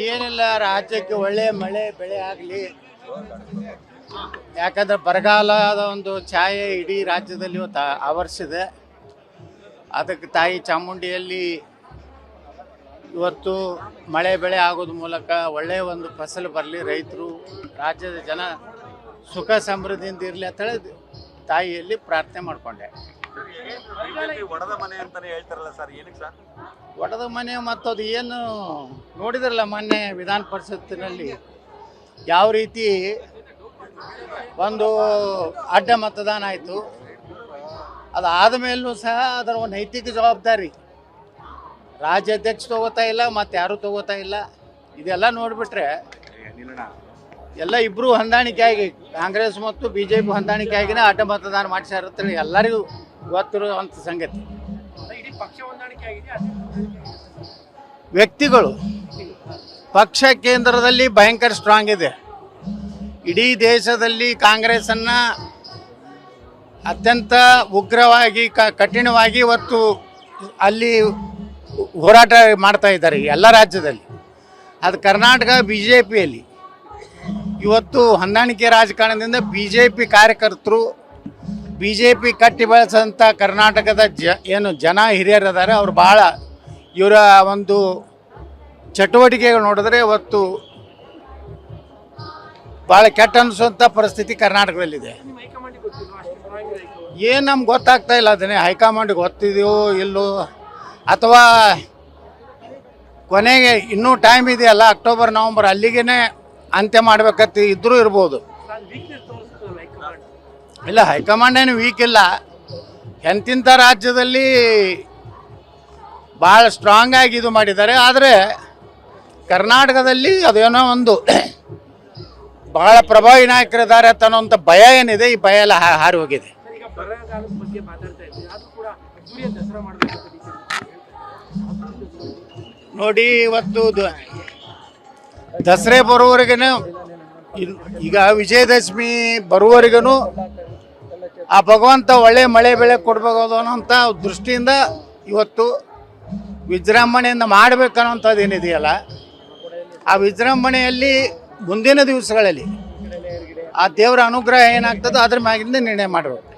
ಏನಿಲ್ಲ, ರಾಜ್ಯಕ್ಕೆ ಒಳ್ಳೆ ಮಳೆ ಬೆಳೆ ಆಗಲಿ. ಯಾಕಂದ್ರೆ ಬರಗಾಲದ ಒಂದು ಛಾಯೆ ಇಡೀ ರಾಜ್ಯದಲ್ಲಿ ಇವತ್ತು ಆವರಿಸಿದೆ. ಅದಕ್ಕೆ ತಾಯಿ ಚಾಮುಂಡಿಯಲ್ಲಿ ಇವತ್ತು ಮಳೆ ಬೆಳೆ ಆಗೋದ್ರ ಮೂಲಕ ಒಳ್ಳೆಯ ಒಂದು ಫಸಲು ಬರಲಿ, ರೈತರು ರಾಜ್ಯದ ಜನ ಸುಖ ಸಮೃದ್ಧಿಯಿಂದ ಇರಲಿ ಅಂತ ಹೇಳಿ ತಾಯಿಯಲ್ಲಿ ಪ್ರಾರ್ಥನೆ ಮಾಡಿಕೊಂಡೆ. ಒಡೆದ ಮನೆ ಅಂತಾನೆ ಹೇಳ್ತಾರಲ್ಲ ಸರ್, ಏನಕ್ಕೆ ಸರ್ ಒಡೆದ ಮನೆ? ಮತ್ತದು ಏನು ನೋಡಿದ್ರಲ್ಲ ಮೊನ್ನೆ ವಿಧಾನ ಪರಿಷತ್ತಿನಲ್ಲಿ ಯಾವ ರೀತಿ ಒಂದು ಅಡ್ಡ ಮತದಾನ ಆಯಿತು. ಅದಾದ ಮೇಲೂ ಸಹ ಅದರ ಒಂದು ನೈತಿಕ ಜವಾಬ್ದಾರಿ ರಾಜ್ಯಾಧ್ಯಕ್ಷ ತಗೋತಾ ಇಲ್ಲ, ಮತ್ತು ಯಾರೂ ತಗೋತಾ ಇಲ್ಲ. ಇದೆಲ್ಲ ನೋಡಿಬಿಟ್ರೆ ಎಲ್ಲ ಇಬ್ಬರು ಹೊಂದಾಣಿಕೆ ಆಗಿ, ಕಾಂಗ್ರೆಸ್ ಮತ್ತು BJP ಹೊಂದಾಣಿಕೆ ಆಗಿನೇ ಅಡ್ಡ ಮತದಾನ ಮಾಡಿಸಿರುತ್ತೇಳಿ ಎಲ್ಲರಿಗೂ ಗೊತ್ತಿರುವಂಥ ಸಂಗತಿ. ವ್ಯಕ್ತಿಗಳು ಪಕ್ಷ ಕೇಂದ್ರದಲ್ಲಿ ಭಯಂಕರ ಸ್ಟ್ರಾಂಗ್ ಇದೆ. ಇಡೀ ದೇಶದಲ್ಲಿ ಕಾಂಗ್ರೆಸ್ಸನ್ನು ಅತ್ಯಂತ ಉಗ್ರವಾಗಿ ಕಠಿಣವಾಗಿ ಇವತ್ತು ಅಲ್ಲಿ ಹೋರಾಟ ಮಾಡ್ತಾ ಇದ್ದಾರೆ ಎಲ್ಲ ರಾಜ್ಯದಲ್ಲಿ. ಅದು ಕರ್ನಾಟಕ BJPಯಲ್ಲಿ ಇವತ್ತು ಹೊಂದಾಣಿಕೆ ರಾಜಕಾರಣದಿಂದ BJP ಕಾರ್ಯಕರ್ತರು, BJP ಕಟ್ಟಿ ಬೆಳೆಸಂಥ ಕರ್ನಾಟಕದ ಏನು ಜನ ಹಿರಿಯರಿದ್ದಾರೆ, ಅವರು ಭಾಳ ಇವರ ಒಂದು ಚಟುವಟಿಕೆಗಳು ನೋಡಿದ್ರೆ ಇವತ್ತು ಭಾಳ ಕೆಟ್ಟ ಅನಿಸುವಂಥ ಪರಿಸ್ಥಿತಿ ಕರ್ನಾಟಕದಲ್ಲಿದೆ. ಏನು ನಮ್ಗೆ ಗೊತ್ತಾಗ್ತಾ ಇಲ್ಲ. ಅದನ್ನೇ ಹೈಕಮಾಂಡ್ಗೆ ಗೊತ್ತಿದೆಯೋ ಇಲ್ಲೋ, ಅಥವಾ ಕೊನೆಗೆ ಇನ್ನೂ ಟೈಮ್ ಇದೆಯಲ್ಲ, ಅಕ್ಟೋಬರ್ ನವಂಬರ್ ಅಲ್ಲಿಗೇ ಅಂತ್ಯ ಮಾಡ್ಬೇಕಂತ ಇದ್ರೂ ಇರ್ಬೋದು. ಇಲ್ಲ, ಹೈಕಮಾಂಡ್ ಏನು ವೀಕ್ ಇಲ್ಲ. ಎಂತಿಂಥ ರಾಜ್ಯದಲ್ಲಿ ಭಾಳ ಸ್ಟ್ರಾಂಗ್ ಆಗಿ ಇದು ಮಾಡಿದ್ದಾರೆ. ಆದರೆ ಕರ್ನಾಟಕದಲ್ಲಿ ಅದೇನೋ ಒಂದು ಭಾಳ ಪ್ರಭಾವಿ ನಾಯಕರಿದ್ದಾರೆ ಅನ್ನೋಂಥ ಭಯ ಏನಿದೆ, ಈ ಭಯ ಎಲ್ಲ ಹಾರಿ ಹೋಗಿದೆ. ನೋಡಿ, ಇವತ್ತು ದಸರೆ ಬರುವವರೆಗೂ, ಈಗ ವಿಜಯದಶಮಿ ಬರುವವರೆಗೂ ಆ ಭಗವಂತ ಒಳ್ಳೆ ಮಳೆ ಬೆಳೆ ಕೊಡಬೇಕು ಅನ್ನೋಂಥ ದೃಷ್ಟಿಯಿಂದ ಇವತ್ತು ವಿಜೃಂಭಣೆಯಿಂದ ಮಾಡಬೇಕನ್ನೋಂಥದ್ದು ಏನಿದೆಯಲ್ಲ, ಆ ವಿಜೃಂಭಣೆಯಲ್ಲಿ ಮುಂದಿನ ದಿವಸಗಳಲ್ಲಿ ಆ ದೇವರ ಅನುಗ್ರಹ ಏನಾಗ್ತದೋ ಅದ್ರ ಮ್ಯಾಗಿಂದ ನಿರ್ಣಯ ಮಾಡಬೇಕು.